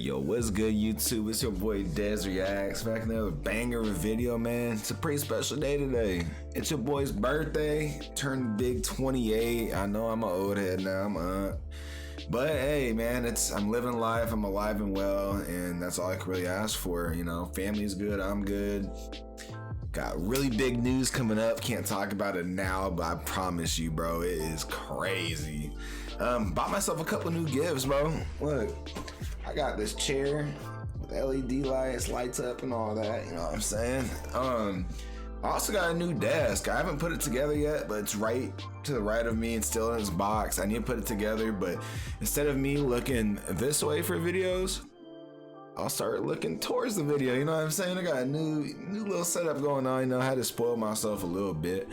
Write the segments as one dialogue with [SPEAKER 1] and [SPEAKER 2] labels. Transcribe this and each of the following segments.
[SPEAKER 1] Yo, what's good, YouTube? It's your boy Dez Reacts, back in another banger of a video, man. It's a pretty special day today. It's your boy's birthday, turned big 28. I know I'm an old head now, but hey, man, I'm living life, I'm alive and well, and that's all I can really ask for. You know, family's good, I'm good. Got really big news coming up. Can't talk about it now, but I promise you, bro, it is crazy. Bought myself a couple new gifts, bro. Look, I got this chair with LED lights, lights up and all that, you know what I'm saying? I also got a new desk. I haven't put it together yet, but it's right to the right of me and still in its box. I need to put it together, but instead of me looking this way for videos, I'll start looking towards the video, you know what I'm saying? I got a new little setup going on, you know, I had to spoil myself a little bit.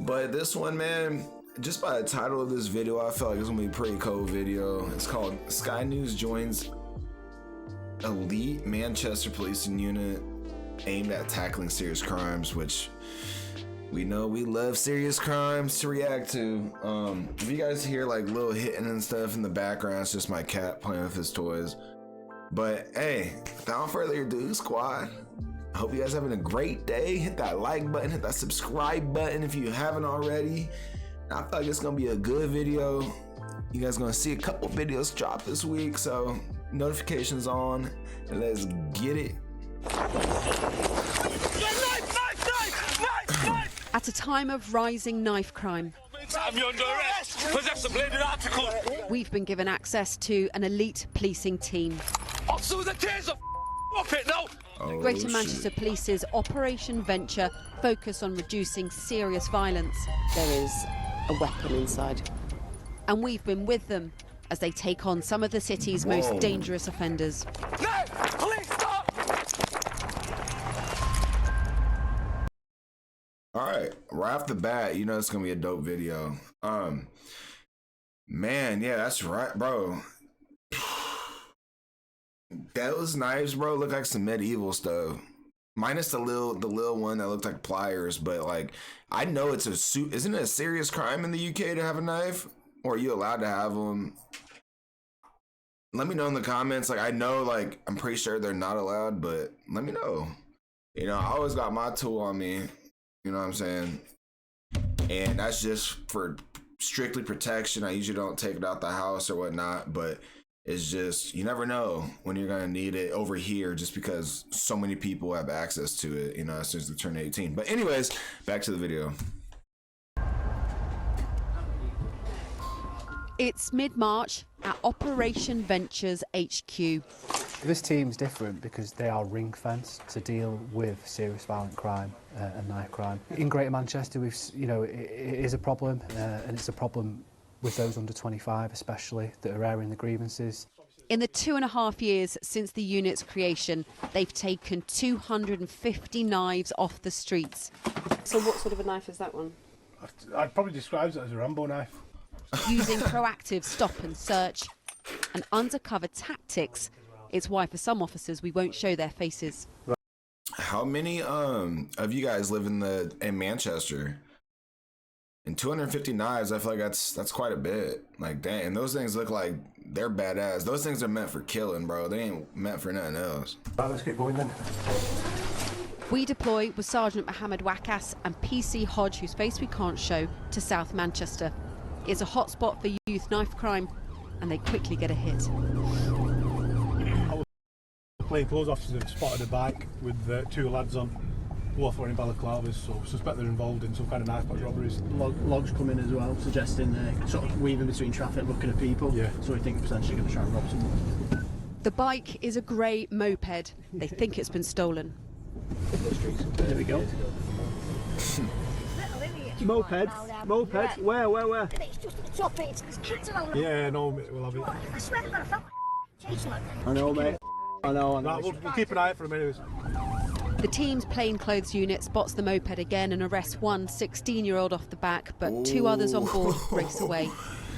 [SPEAKER 1] But this one, man, just by the title of this video, I felt like it's gonna be a pretty cool video. It's called Sky News Joins Elite Manchester Policing Unit aimed at tackling serious crimes, which we know we love serious crimes to react to. If you guys hear like little hitting and stuff in the background, it's just my cat playing with his toys. But hey, without further ado, squad, I hope you guys are having a great day. Hit that like button, hit that subscribe button if you haven't already. I feel like it's gonna be a good video. You guys gonna see a couple videos drop this week, so notifications on, and let's get it.
[SPEAKER 2] At a time of rising knife crime, we've been given access to an elite policing team. Greater Manchester Police's Operation Venture focus on reducing serious violence.
[SPEAKER 3] There is a weapon inside.
[SPEAKER 2] And we've been with them as they take on some of the city's most dangerous offenders.
[SPEAKER 4] No! Police, stop!
[SPEAKER 1] All right, right off the bat, you know it's gonna be a dope video. Man, yeah, that's right, bro. Those knives, bro, look like some medieval stuff. Minus the little one that looked like pliers, but like I know it's isn't it a serious crime in the UK to have a knife? Or are you allowed to have them? Let me know in the comments. Like I know, like I'm pretty sure they're not allowed, but let me know. You know, I always got my tool on me. You know what I'm saying? And that's just for strictly protection. I usually don't take it out the house or whatnot, but it's just, you never know when you're gonna need it over here just because so many people have access to it, you know, as soon as they turn 18. But anyways, back to the video.
[SPEAKER 2] It's mid-March at Operation Ventures HQ.
[SPEAKER 5] This team's different because they are ring-fenced to deal with serious violent crime and knife crime. In Greater Manchester, it is a problem, and it's a problem with those under 25 especially, that are airing the grievances.
[SPEAKER 2] In the 2.5 years since the unit's creation, they've taken 250 knives off the streets.
[SPEAKER 3] So what sort of a knife is that one?
[SPEAKER 6] I'd probably describe it as a Rambo knife.
[SPEAKER 2] Using proactive stop and search and undercover tactics, it's why for some officers we won't show their faces.
[SPEAKER 1] How many of you guys live in Manchester? And 250 knives, I feel like that's quite a bit. Like, dang, and those things look like they're badass. Those things are meant for killing, bro. They ain't meant for nothing else.
[SPEAKER 6] Right, let's get going then.
[SPEAKER 2] We deploy with Sergeant Mohammed Wakas and PC Hodge, whose face we can't show, to South Manchester. It's a hotspot for youth knife crime, and they quickly get a hit.
[SPEAKER 6] Our plainclothes officers have spotted a bike with two lads on. Both wearing balaclavas, so suspect they're involved in some kind of knife box robberies.
[SPEAKER 7] Logs come in as well, suggesting sort of weaving between traffic, looking at people. Yeah. So we think potentially going to try and rob someone.
[SPEAKER 2] The bike is a grey moped. They think it's been stolen.
[SPEAKER 7] There we go. Mopeds? Where?
[SPEAKER 8] It's just at the top, it's kids and all.
[SPEAKER 6] Yeah, no, we'll have it.
[SPEAKER 8] I swear to God, I felt chasing it.
[SPEAKER 7] I know, mate. I know.
[SPEAKER 6] Right, we'll keep an eye out for them anyways.
[SPEAKER 2] The team's plainclothes unit spots the moped again and arrests one 16-year-old off the back, but two others on board race away.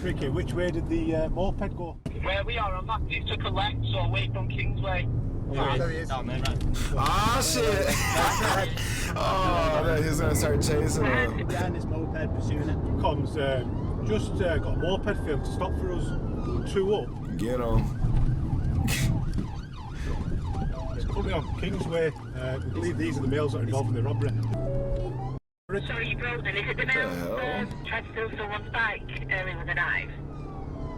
[SPEAKER 6] Ricky, which way did the moped go?
[SPEAKER 4] Where we are on that, he took a left, so away from Kingsway.
[SPEAKER 6] There he is.
[SPEAKER 4] Down there, right.
[SPEAKER 1] Ah, shit! Oh, he's gonna start chasing him.
[SPEAKER 7] Behind this moped, pursuing it.
[SPEAKER 6] Comes, just got a moped failed to stop for us. Two up.
[SPEAKER 1] Get him.
[SPEAKER 6] It's currently on Kingsway. I believe these are the males that are involved in the robbery.
[SPEAKER 4] Sorry, you broke then. Is it the male tried to steal someone's bike earlier with a knife?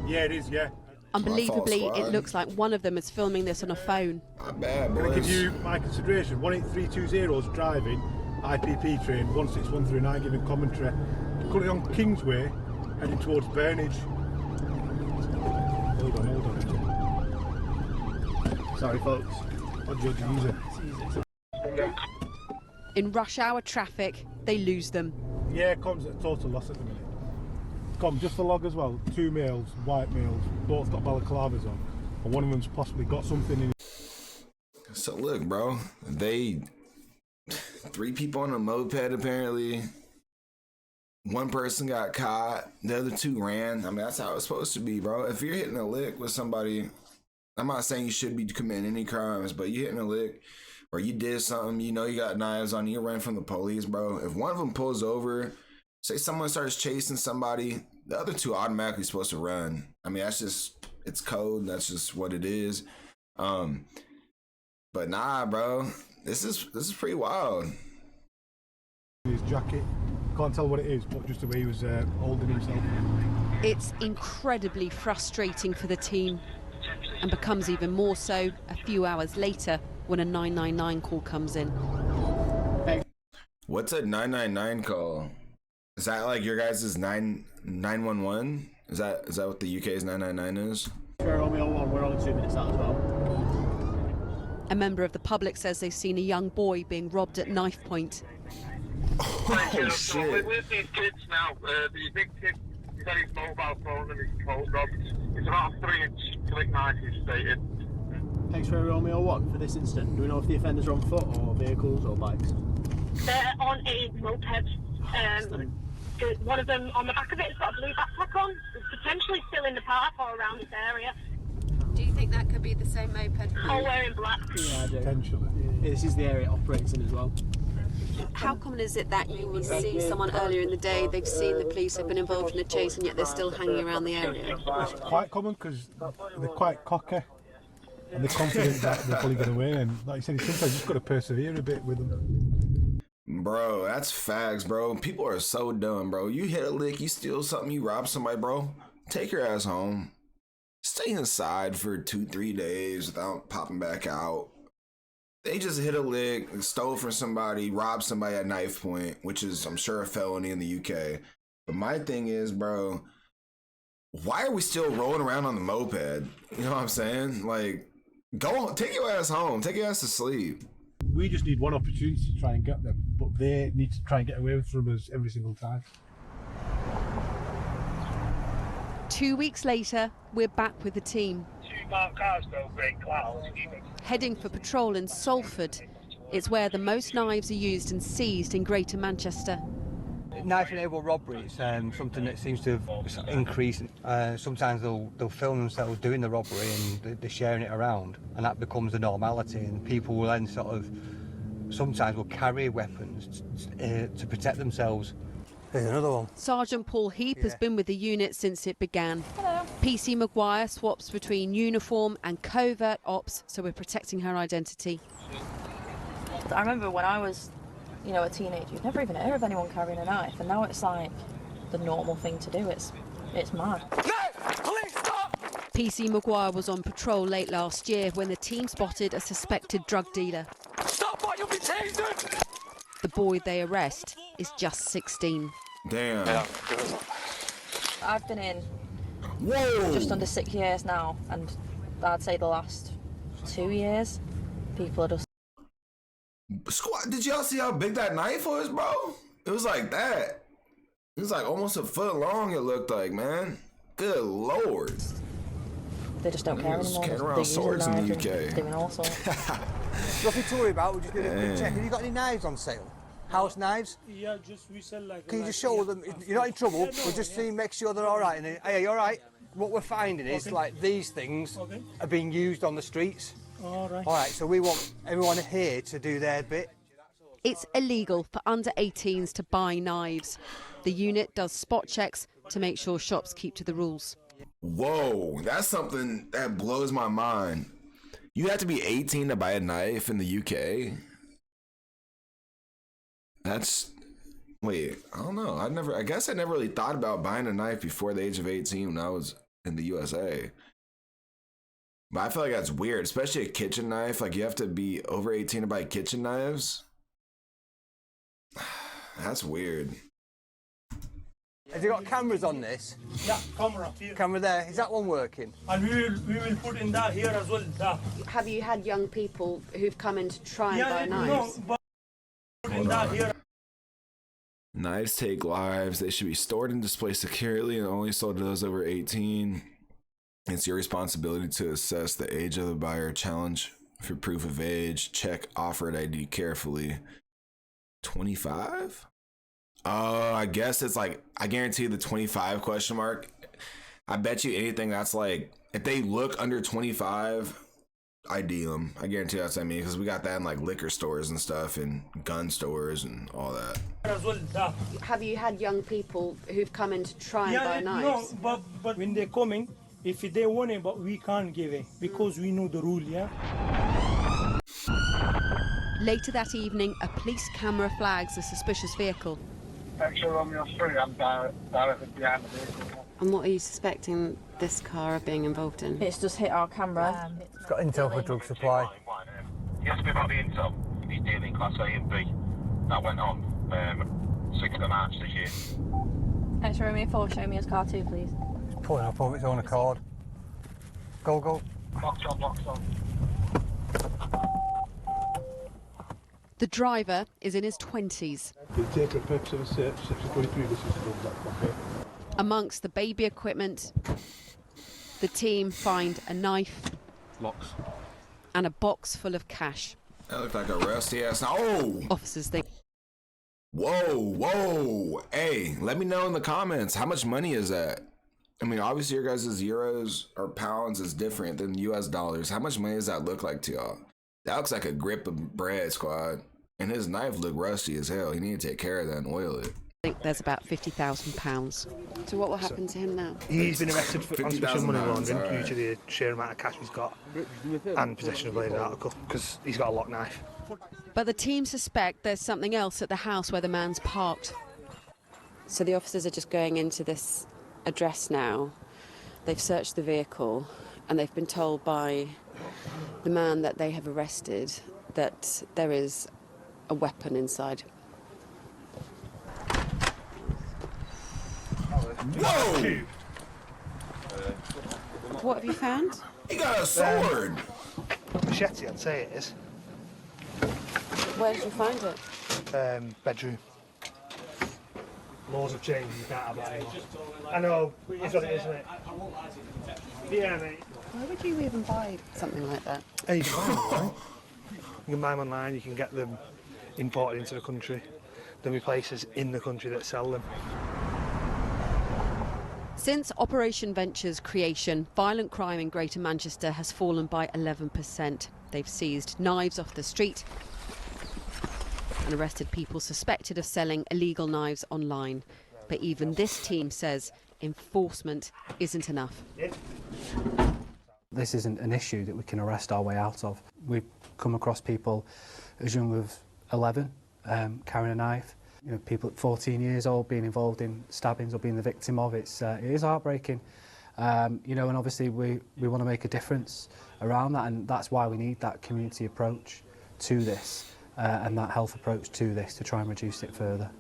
[SPEAKER 6] Yeah, it is, yeah.
[SPEAKER 2] Unbelievably, it looks like one of them is filming this on a phone.
[SPEAKER 1] Not bad, boys.
[SPEAKER 6] I'm going to give you my consideration. 18320 is driving, IPP train, 16139 giving commentary. Currently on Kingsway, heading towards Burnage. Hold on.
[SPEAKER 7] Sorry, folks.
[SPEAKER 6] I'll judge you.
[SPEAKER 2] In rush hour traffic, they lose them.
[SPEAKER 6] Yeah, comms at a total loss at the minute. Com, just the log as well. 2 males, white males, both got balaclavas on, and one of them's possibly got something in.
[SPEAKER 1] So look, bro, 3 people on a moped apparently. One person got caught, the other 2 ran. I mean, that's how it's supposed to be, bro. If you're hitting a lick with somebody, I'm not saying you should be committing any crimes, but you hitting a lick or you did something, you know you got knives on you, ran from the police, bro. If one of them pulls over, say someone starts chasing somebody, the other 2 automatically supposed to run. I mean, that's just, it's code. That's just what it is. But nah, bro, this is pretty wild.
[SPEAKER 6] His jacket, can't tell what it is, but just the way he was holding himself.
[SPEAKER 2] It's incredibly frustrating for the team, and becomes even more so a few hours later when a 999 call comes in.
[SPEAKER 1] What's a 999 call? Is that like your guys' 911? Is that what the UK's 999 is?
[SPEAKER 7] We're only 2 minutes out as well.
[SPEAKER 2] A member of the public says they've seen a young boy being robbed at knife point.
[SPEAKER 1] Oh,
[SPEAKER 4] So
[SPEAKER 1] shit.
[SPEAKER 4] with these kids now, the big kid, he's had his mobile phone and his coat robbed. It's about a 3-inch click knife, he's stated.
[SPEAKER 7] Thanks for Romeo 1 for this incident. Do we know if the offenders are on foot or vehicles or bikes?
[SPEAKER 9] They're on a moped. One of them on the back of it has got a blue backpack on. It's potentially still in the park or around this area.
[SPEAKER 2] Do you think that could be the same moped?
[SPEAKER 9] All wearing black.
[SPEAKER 7] Yeah, I do.
[SPEAKER 6] Potentially.
[SPEAKER 7] Yeah, this is the area it operates in as well.
[SPEAKER 2] How common is it that you will see someone earlier in the day, they've seen the police, have been involved in a chase, and yet they're still hanging around the area?
[SPEAKER 6] It's quite common because they're quite cocky and they're confident that they're probably going to win. And like you said, sometimes you just got to persevere a bit with them.
[SPEAKER 1] Bro, that's facts, bro. People are so dumb, bro. You hit a lick, you steal something, you rob somebody, bro. Take your ass home. Stay inside for 2-3 days without popping back out. They just hit a lick, stole from somebody, robbed somebody at knife point, which is, I'm sure, a felony in the UK. But my thing is, bro, why are we still rolling around on the moped? You know what I'm saying? Like, go, take your ass home, take your ass to sleep.
[SPEAKER 6] We just need one opportunity to try and get them, but they need to try and get away from us every single time.
[SPEAKER 2] 2 weeks later, we're back with the team.
[SPEAKER 4] 2 marked cars go great clouds.
[SPEAKER 2] Heading for patrol in Salford. It's where the most knives are used and seized in Greater Manchester.
[SPEAKER 10] Knife-enabled robbery is something that seems to have increased. Sometimes they'll film themselves doing the robbery and they're sharing it around, and that becomes the normality, and people will then sort of sometimes will carry weapons to protect themselves. There's another one.
[SPEAKER 2] Sergeant Paul Heap has been with the unit since it began. Hello. PC Maguire swaps between uniform and covert ops, so we're protecting her identity.
[SPEAKER 11] I remember when I was, a teenager, you'd never even hear of anyone carrying a knife, and now it's like the normal thing to do. It's mad.
[SPEAKER 10] No! Police, stop!
[SPEAKER 2] PC Maguire was on patrol late last year when the team spotted a suspected drug dealer.
[SPEAKER 10] Stop or you'll be tasered!
[SPEAKER 2] The boy they arrest is just 16.
[SPEAKER 1] Damn.
[SPEAKER 10] Yeah.
[SPEAKER 11] I've been in
[SPEAKER 1] Whoa.
[SPEAKER 11] just under 6 years now, and I'd say the last 2 years, people are just...
[SPEAKER 1] Squad, did y'all see how big that knife was, bro? It was like that. It was like almost a foot long, it looked like, man. Good lord.
[SPEAKER 11] They just don't care anymore.
[SPEAKER 1] Carrying around
[SPEAKER 11] They're
[SPEAKER 1] swords in the
[SPEAKER 11] using knives
[SPEAKER 1] UK.
[SPEAKER 11] and doing all sorts.
[SPEAKER 10] Nothing to worry about, we're just doing a quick check. Have you got any knives on sale? House knives?
[SPEAKER 12] Yeah, just we sell like...
[SPEAKER 10] Can you just show them, you're not in trouble, we'll just see, make sure they're all right. And, hey, you all right? What we're finding is, like, these things are being used on the streets.
[SPEAKER 12] All right.
[SPEAKER 10] All right, so we want everyone here to do their bit.
[SPEAKER 2] It's illegal for under 18s to buy knives. The unit does spot checks to make sure shops keep to the rules.
[SPEAKER 1] Whoa, that's something that blows my mind. You have to be 18 to buy a knife in the UK? That's... Wait, I don't know. I guess I never really thought about buying a knife before the age of 18 when I was in the USA. But I feel like that's weird, especially a kitchen knife. Like, you have to be over 18 to buy kitchen knives. That's weird.
[SPEAKER 10] Has he got cameras on this?
[SPEAKER 12] Yeah, camera here.
[SPEAKER 10] Camera there. Is that one working?
[SPEAKER 12] And we will put in that here as well. That.
[SPEAKER 3] Have you had young people who've come in to try and buy knives?
[SPEAKER 12] No, but put in that here.
[SPEAKER 1] Knives take lives. They should be stored and displayed securely and only sold to those over 18. It's your responsibility to assess the age of the buyer. Challenge for proof of age. Check offered ID carefully. 25? Oh, I guess it's like, I guarantee the 25 question mark. I bet you anything that's like, if they look under 25, ID them. I guarantee that's what I mean, because we got that in like liquor stores and stuff and gun stores and all that.
[SPEAKER 3] Have you had young people who've come in to try and buy knives?
[SPEAKER 12] No, but when they're coming, if they want it, but we can't give it because we know the rule, yeah?
[SPEAKER 2] Later that evening, a police camera flags a suspicious vehicle.
[SPEAKER 4] Extra Romeo 3, I'm directly behind the vehicle.
[SPEAKER 3] And what are you suspecting this car being involved in?
[SPEAKER 11] It's just hit our camera.
[SPEAKER 10] It's got intel for drug supply.
[SPEAKER 4] He asked me about the intel. He's dealing Class A and B. That went on 6th of March this year.
[SPEAKER 11] X-ray me 4, show me his car too, please.
[SPEAKER 10] It's pulling up of its own accord. Go, go.
[SPEAKER 4] Box on.
[SPEAKER 2] The driver is in his 20s. Amongst the baby equipment, the team find a knife,
[SPEAKER 6] locks,
[SPEAKER 2] and a box full of cash.
[SPEAKER 1] That looked like a rusty ass. Oh!
[SPEAKER 2] Officers think.
[SPEAKER 1] Whoa. Hey, let me know in the comments, how much money is that? I mean, obviously your guys' euros or pounds is different than US dollars. How much money does that look like to y'all? That looks like a grip of bread, squad. And his knife looked rusty as hell. You need to take care of that and oil it.
[SPEAKER 2] I think there's about £50,000.
[SPEAKER 3] So what will happen to him now?
[SPEAKER 6] He's been arrested for on suspicion of money laundering
[SPEAKER 1] right,
[SPEAKER 6] due to the sheer amount of cash he's got and possession of a bladed article, because he's got a lock knife.
[SPEAKER 2] But the team suspect there's something else at the house where the man's parked.
[SPEAKER 3] So the officers are just going into this address now. They've searched the vehicle and they've been told by the man that they have arrested that there is a weapon inside.
[SPEAKER 1] Whoa!
[SPEAKER 3] What have you found?
[SPEAKER 1] He got a sword!
[SPEAKER 6] Machete, I'd say it is.
[SPEAKER 3] Where did you find it?
[SPEAKER 6] Bedroom. Laws have changed, you can't have that anymore. I know, it's what it is, isn't it? Yeah, mate.
[SPEAKER 3] Why would you even buy something like that?
[SPEAKER 6] Hey, you can buy them online. You can buy them online, you can get them imported into the country. There'll be places in the country that sell them.
[SPEAKER 2] Since Operation Venture's creation, violent crime in Greater Manchester has fallen by 11%. They've seized knives off the street and arrested people suspected of selling illegal knives online. But even this team says enforcement isn't enough.
[SPEAKER 5] This isn't an issue that we can arrest our way out of. We've come across people as young as 11 carrying a knife. You know, people at 14 years old being involved in stabbings or being the victim of it. It is heartbreaking. You know, and obviously we want to make a difference around that, and that's why we need that community approach to this and that health approach to this to try and reduce it further.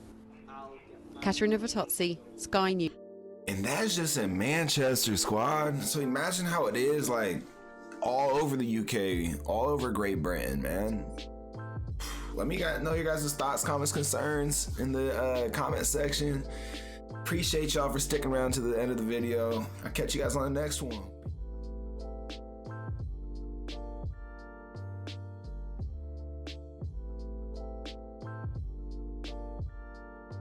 [SPEAKER 2] Katerina Vitozzi, Sky News.
[SPEAKER 1] And that's just in Manchester, squad. So imagine how it is like all over the UK, all over Great Britain, man. Let me know your guys' thoughts, comments, concerns in the comment section. Appreciate y'all for sticking around to the end of the video. I'll catch you guys on the next one.